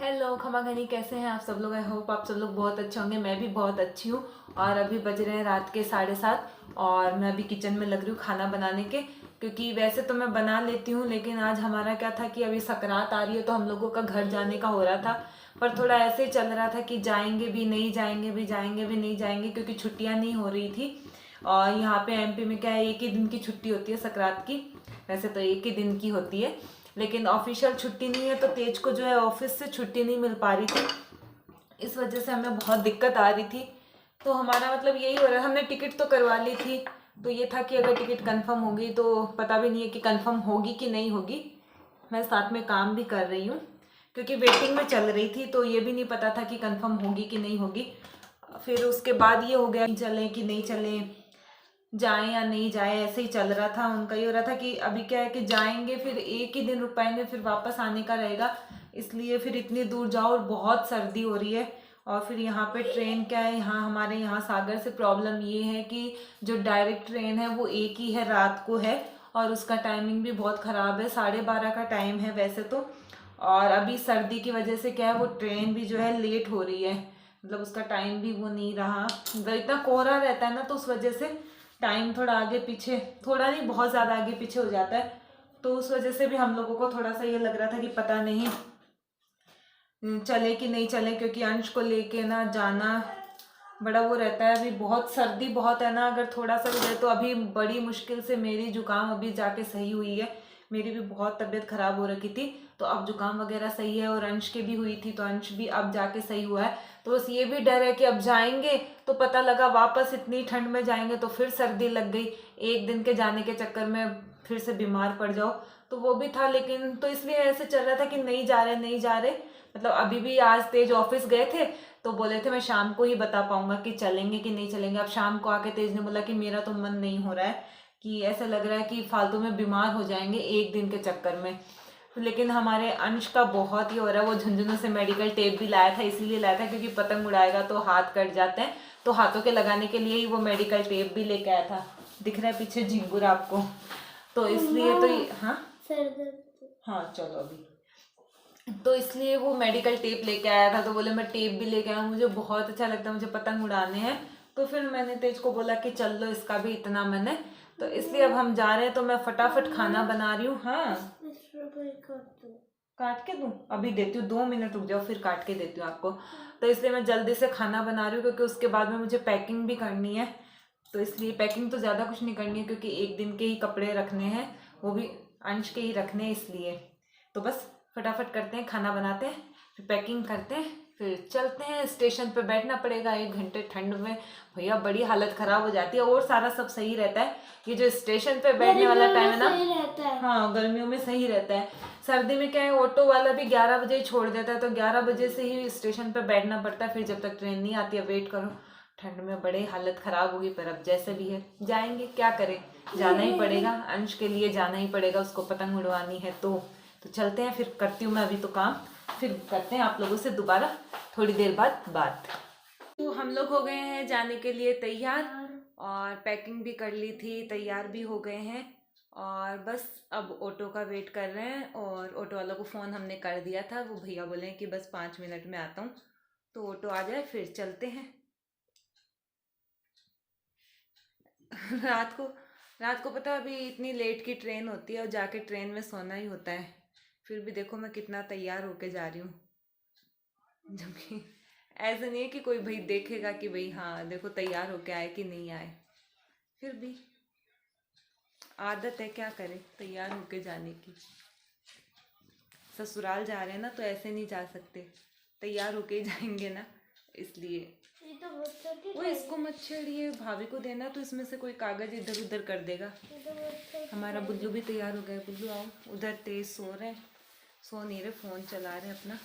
Hello खमा घनी, कैसे हैं आप सब लोग। आई होप आप सब लोग बहुत अच्छे होंगे। मैं भी बहुत अच्छी हूँ। और अभी बज रहे हैं रात के 7:30 और मैं अभी किचन में लग रही हूँ खाना बनाने के। क्योंकि वैसे तो मैं बना लेती हूँ, लेकिन आज हमारा क्या था कि अभी सकरात आ रही है तो हम लोगों का घर जाने का हो रहा था। पर थोड़ा ऐसे ही चल रहा था कि जाएंगे भी नहीं जाएंगे भी जाएंगे भी नहीं जाएंगे, क्योंकि छुट्टियाँ नहीं हो रही थी। और यहाँ पे एमपी में क्या है, एक ही दिन की छुट्टी होती है सकरात की। वैसे तो एक ही दिन की होती है, लेकिन ऑफिशियल छुट्टी नहीं है, तो तेज को जो है ऑफिस से छुट्टी नहीं मिल पा रही थी। इस वजह से हमें बहुत दिक्कत आ रही थी। तो हमारा मतलब यही हो रहा है, हमने टिकट तो करवा ली थी। तो ये था कि अगर टिकट कंफर्म होगी, तो पता भी नहीं है कि कंफर्म होगी कि नहीं होगी। मैं साथ में काम भी कर रही हूँ, क्योंकि वेटिंग में चल रही थी, तो ये भी नहीं पता था कि कंफर्म होगी कि नहीं होगी। फिर उसके बाद ये हो गया कि चलें कि नहीं चलें, जाएं या नहीं जाएं, ऐसे ही चल रहा था। उनका ये हो रहा था कि अभी क्या है कि जाएंगे फिर एक ही दिन रुक पाएंगे, फिर वापस आने का रहेगा। इसलिए फिर इतनी दूर जाओ और बहुत सर्दी हो रही है। और फिर यहाँ पे ट्रेन क्या है, यहाँ हमारे यहाँ सागर से प्रॉब्लम ये है कि जो डायरेक्ट ट्रेन है वो एक ही है, रात को है। और उसका टाइमिंग भी बहुत ख़राब है, 12:30 का टाइम है वैसे तो। और अभी सर्दी की वजह से क्या है, वो ट्रेन भी जो है लेट हो रही है। मतलब उसका टाइम भी वो नहीं रहा, मतलब इतना कोहरा रहता है ना, तो उस वजह से टाइम थोड़ा आगे पीछे, थोड़ा नहीं बहुत ज़्यादा आगे पीछे हो जाता है। तो उस वजह से भी हम लोगों को थोड़ा सा ये लग रहा था कि पता नहीं चले कि नहीं चले, क्योंकि अंश को लेके ना जाना बड़ा वो रहता है। अभी बहुत सर्दी बहुत है ना, अगर थोड़ा सा भी रहे तो अभी बड़ी मुश्किल से मेरी जुकाम अभी जाके सही हुई है। मेरी भी बहुत तबीयत खराब हो रखी थी, तो अब जुकाम वगैरह सही है। और अंश की भी हुई थी, तो अंश भी अब जाके सही हुआ है। तो बस ये भी डर है कि अब जाएंगे तो पता लगा वापस इतनी ठंड में जाएंगे तो फिर सर्दी लग गई, एक दिन के जाने के चक्कर में फिर से बीमार पड़ जाओ। तो वो भी था, लेकिन तो इसलिए ऐसे चल रहा था कि नहीं जा रहे नहीं जा रहे। मतलब अभी भी आज तेज ऑफिस गए थे, तो बोले थे मैं शाम को ही बता पाऊंगा कि चलेंगे कि नहीं चलेंगे। अब शाम को आके तेज ने बोला कि मेरा तो मन नहीं हो रहा है, कि ऐसा लग रहा है कि फालतू में बीमार हो जाएंगे एक दिन के चक्कर में। लेकिन हमारे अंश का बहुत ही हो रहा है। वो झुंझुनू से मेडिकल टेप भी लाया था, इसीलिए लाया था क्योंकि पतंग उड़ाएगा तो हाथ कट जाते हैं, तो हाथों के लगाने के लिए ही वो मेडिकल टेप भी लेके आया था। दिख रहा है पीछे झिंगुर आपको, तो इसलिए तो हाँ सर दर्द, हाँ चलो अभी। तो इसलिए वो मेडिकल टेप लेके आया था, तो बोले मैं टेप भी लेके आया, मुझे बहुत अच्छा लगता है, मुझे पतंग उड़ाने हैं। तो फिर मैंने तेज को बोला कि चल लो, इसका भी इतना मन है। तो इसलिए अब हम जा रहे हैं, तो मैं फटाफट खाना बना रही हूँ। हाँ काट के दूँ, अभी देती हूँ, 2 मिनट रुक जाओ, फिर काट के देती हूँ आपको। तो इसलिए मैं जल्दी से खाना बना रही हूँ, क्योंकि उसके बाद में मुझे पैकिंग भी करनी है। तो इसलिए पैकिंग तो ज़्यादा कुछ नहीं करनी है, क्योंकि एक दिन के ही कपड़े रखने हैं, वो भी अंश के ही रखने हैं इसलिए। तो बस फटाफट करते हैं, खाना बनाते हैं, फिर पैकिंग करते हैं, फिर चलते हैं। स्टेशन पे बैठना पड़ेगा 1 घंटे ठंड में, भैया बड़ी हालत ख़राब हो जाती है। और सारा सब सही रहता है, ये जो स्टेशन पे बैठने वाला टाइम है ना, हाँ गर्मियों में सही रहता है। सर्दी में क्या है, ऑटो वाला भी 11 बजे ही छोड़ देता है, तो 11 बजे से ही स्टेशन पे बैठना पड़ता है, फिर जब तक ट्रेन नहीं आती है वेट करो। ठंड में बड़े हालत ख़राब होगी, पर अब जैसे भी है जाएंगे, क्या करें, जाना ही पड़ेगा। अंश के लिए जाना ही पड़ेगा, उसको पतंग उड़वानी है। तो चलते हैं, फिर करती हूँ मैं अभी तो काम, फिर करते हैं आप लोगों से दोबारा थोड़ी देर बाद बात। तो हम लोग हो गए हैं जाने के लिए तैयार, और पैकिंग भी कर ली थी, तैयार भी हो गए हैं। और बस अब ऑटो का वेट कर रहे हैं, और ऑटो वालों को फ़ोन हमने कर दिया था, वो भैया बोले कि बस 5 मिनट में आता हूँ। तो ऑटो आ जाए फिर चलते हैं। रात को रात को पता है अभी इतनी लेट की ट्रेन होती है, और जाके ट्रेन में सोना ही होता है। फिर भी देखो मैं कितना तैयार होके जा रही हूँ, जबकि ऐसा नहीं है कि कोई भाई देखेगा कि भाई हाँ देखो तैयार होके आए कि नहीं आए। फिर भी आदत है, क्या करें, तैयार होके जाने की। ससुराल जा रहे हैं ना, तो ऐसे नहीं जा सकते, तैयार होके ही जाएंगे ना, इसलिए। वो इसको मत छेड़िए, भाभी को देना तो इसमें से कोई कागज इधर उधर कर देगा। हमारा बुल्लू भी तैयार हो गया। बुल्लू आओ, उधर तेज सो रहे हैं, सो नहीं रहे, फ़ोन चला रहे हैं अपना।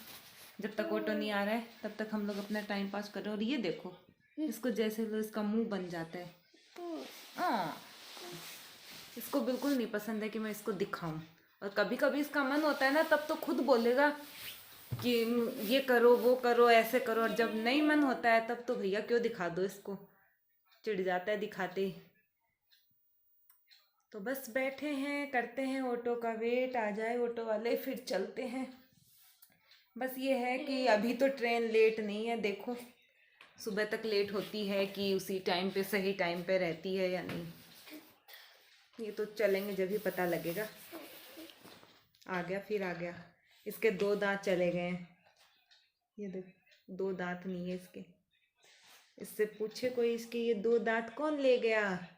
जब तक ऑटो नहीं आ रहा है तब तक हम लोग अपना टाइम पास कर रहे हैं। और ये देखो, इसको जैसे लो इसका मुंह बन जाता है। हाँ, इसको बिल्कुल नहीं पसंद है कि मैं इसको दिखाऊं। और कभी कभी इसका मन होता है ना, तब तो खुद बोलेगा कि ये करो वो करो ऐसे करो, और जब नहीं मन होता है तब तो भैया क्यों दिखा दो इसको, चिढ़ जाता है दिखाते ही। तो बस बैठे हैं, करते हैं ऑटो का वेट, आ जाए ऑटो वाले फिर चलते हैं। बस ये है कि अभी तो ट्रेन लेट नहीं है, देखो सुबह तक लेट होती है कि उसी टाइम पे सही टाइम पे रहती है या नहीं, ये तो चलेंगे जब भी पता लगेगा। आ गया, फिर आ गया। इसके 2 दांत चले गए हैं, ये देख 2 दांत नहीं है इसके। इससे पूछे कोई इसके ये 2 दांत कौन ले गया है?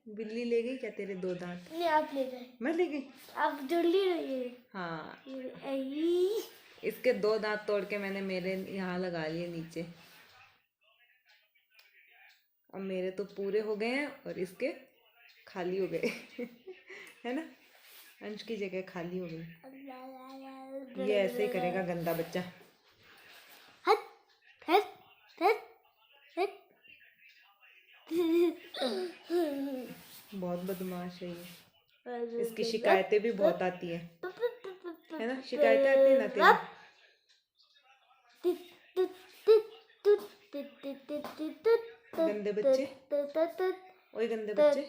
बिल्ली ले गई क्या तेरे 2 दांत? नहीं, आप ले गए। मैं ले गई? आप जल्दी रहिए। हाँ, आई। इसके 2 दांत तोड़ के मैंने मेरे यहाँ लगा लिए नीचे। अब मेरे तो पूरे हो गए हैं और इसके खाली हो गए है ना, अंश की जगह खाली हो गई। ये ऐसे ही करेगा गंदा बच्चा। हट हट हट हट। बहुत बदमाश है ये, इसकी शिकायतें भी बहुत आती है ना? शिकायतें आती है ना तेरी? गंदे बच्चे, ओए गंदे बच्चे।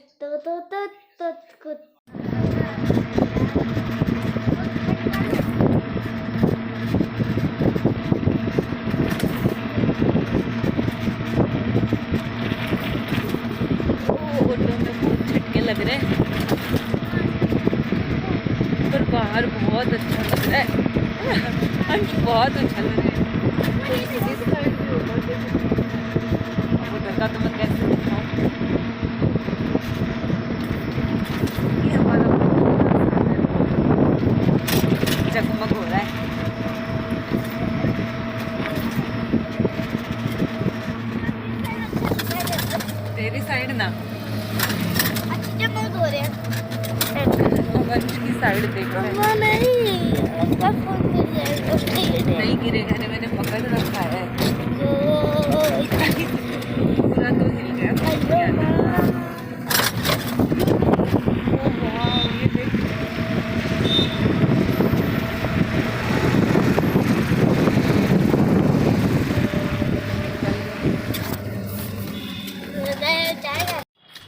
लग रहे हैं पर बाहर बहुत अच्छा लग रहा है अंश, बहुत अच्छा लग रहा है। वो घर का तो मैं कैसे दिखाऊं, ये हमारा जगमग हो रहा है। तेरी साइड ना, हो रहे हैं। अंश की साइड देख रहे हैं। नहीं गिरेगा, मैंने पकड़ रखा है। पूरा तो हिल गया। ये देख,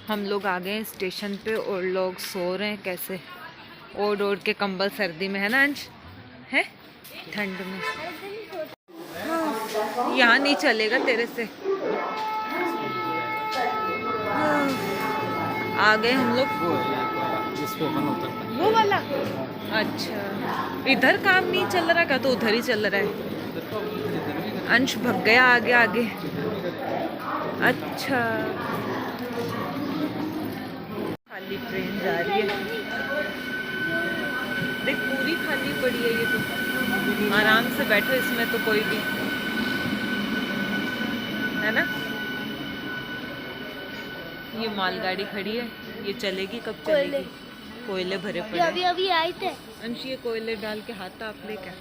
हम लोग आ गए स्टेशन पे और लोग सो रहे हैं कैसे, ओढ़ ओढ़ के कंबल, सर्दी में है ना अंश, है ठंड में। हाँ, यहाँ नहीं चलेगा तेरे से। हाँ, आ गए हम लोग। वो वाला, अच्छा इधर काम नहीं चल रहा, क्या तो उधर ही चल रहा है। अंश भग गया आगे आगे। अच्छा, खाली ट्रेन जा रही है, देख पूरी खाली पड़ी है ये तो। आराम से बैठो इसमें तो कोई भी, है ना। ये मालगाड़ी खड़ी है, ये चलेगी कब चलेगी? कोयले भरे पड़े। अभी अभी आए थे अंश, ये कोयले डाल के हाथ आप ले क्या?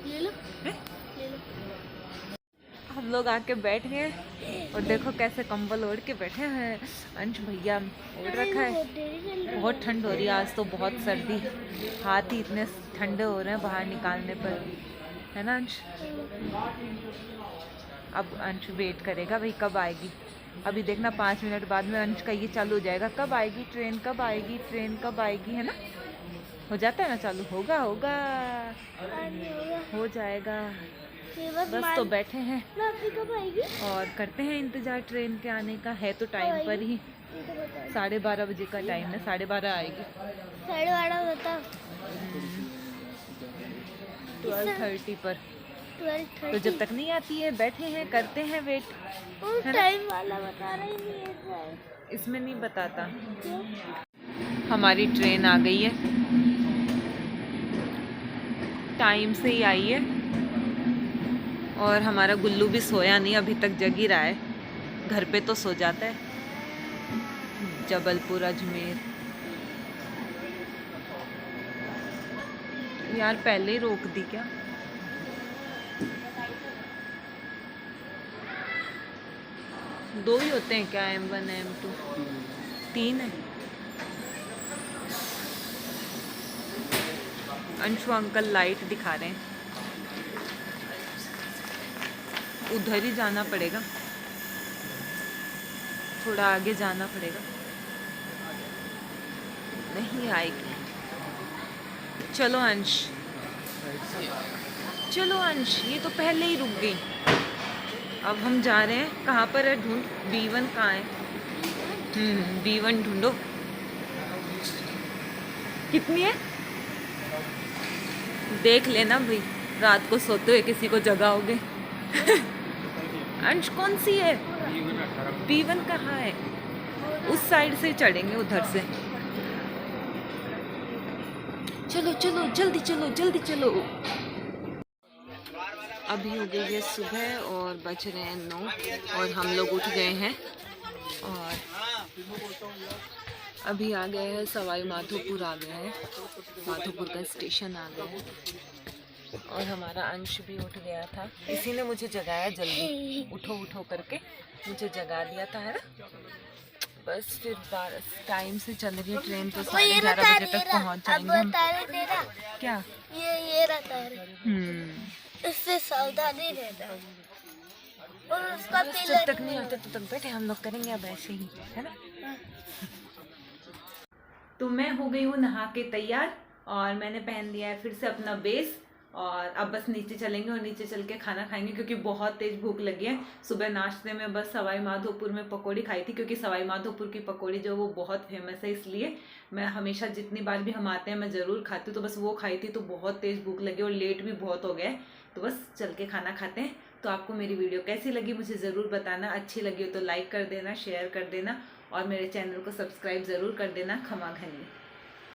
ले लो, है? ले लो। हम लोग आके बैठ गए और देखो कैसे कंबल ओढ़ के बैठे हैं। अंश भैया ओढ़ रखा है, बहुत ठंड हो रही है आज तो, बहुत सर्दी, हाथ ही इतने ठंडे हो रहे हैं बाहर निकालने पर, है ना अंश। अब अंश वेट करेगा भाई कब आएगी। अभी देखना 5 मिनट बाद में अंश का ये चालू हो जाएगा, कब आएगी ट्रेन, कब आएगी ट्रेन, कब आएगी, है ना। हो जाता है ना चालू, होगा होगा हो जाएगा। बस तो बैठे हैं कब आएगी? और करते हैं इंतजार ट्रेन के आने का। है तो टाइम पर ही, 12:30 बजे का टाइम है, 12:30 आएगी। 12:30 बता, 12:30 पर। 12:30 तो जब तक नहीं आती है बैठे हैं, करते हैं वेट। टाइम वाला बता रही नहीं है, इसमें नहीं बताता। हमारी ट्रेन आ गई है, टाइम से ही आई है और हमारा गुल्लू भी सोया नहीं, अभी तक जग ही रहा है। घर पे तो सो जाता है। जबलपुर अजमेर, यार पहले ही रोक दी क्या? दो ही होते हैं क्या, M1 M2? 3 है। अंशु अंकल लाइट दिखा रहे हैं, उधर ही जाना पड़ेगा, थोड़ा आगे जाना पड़ेगा, नहीं आएगी। चलो अंश चलो अंश, ये तो पहले ही रुक गई। अब हम जा रहे हैं, कहाँ पर है? ढूंढ, B1 कहाँ है? B1 ढूंढो। कितनी है देख लेना भाई, रात को सोते हुए किसी को जगाओगे। अंश कौन सी है? B1 कहाँ है? उस साइड से चढ़ेंगे, उधर से। चलो चलो जल्दी चलो जल्दी चलो। अभी हो गई है सुबह और बज रहे हैं 9 और हम लोग उठ गए हैं और अभी आ गए हैं सवाई माधोपुर, आ गया है माधोपुर का स्टेशन आ गया है। और हमारा अंश भी उठ गया था, इसी ने मुझे जगाया, जल्दी उठो उठो करके मुझे जगा दिया था, है ना। बस फिर टाइम से चल रही है ट्रेन, तो 11:30 बजे तक पहुंच जाएंगे हम। क्या ये रहता है, इससे सावधानी रहना और उसका जब तक नहीं आता तो तक बैठे हम लोग करेंगे अब ऐसे ही, है ना। तो मैं हो गई हूँ नहा के तैयार और मैंने पहन लिया है फिर से अपना बेस और अब बस नीचे चलेंगे और नीचे चल के खाना खाएंगे क्योंकि बहुत तेज भूख लगी है। सुबह नाश्ते में बस सवाई माधोपुर में पकौड़ी खाई थी क्योंकि सवाई माधोपुर की पकौड़ी जो वो बहुत फेमस है, इसलिए मैं हमेशा जितनी बार भी हम आते हैं मैं ज़रूर खाती हूँ। तो बस वो खाई थी, तो बहुत तेज भूख लगी और लेट भी बहुत हो गया है, तो बस चल के खाना खाते हैं। तो आपको मेरी वीडियो कैसी लगी मुझे ज़रूर बताना, अच्छी लगी हो तो लाइक कर देना, शेयर कर देना और मेरे चैनल को सब्सक्राइब ज़रूर कर देना। खमा घनी।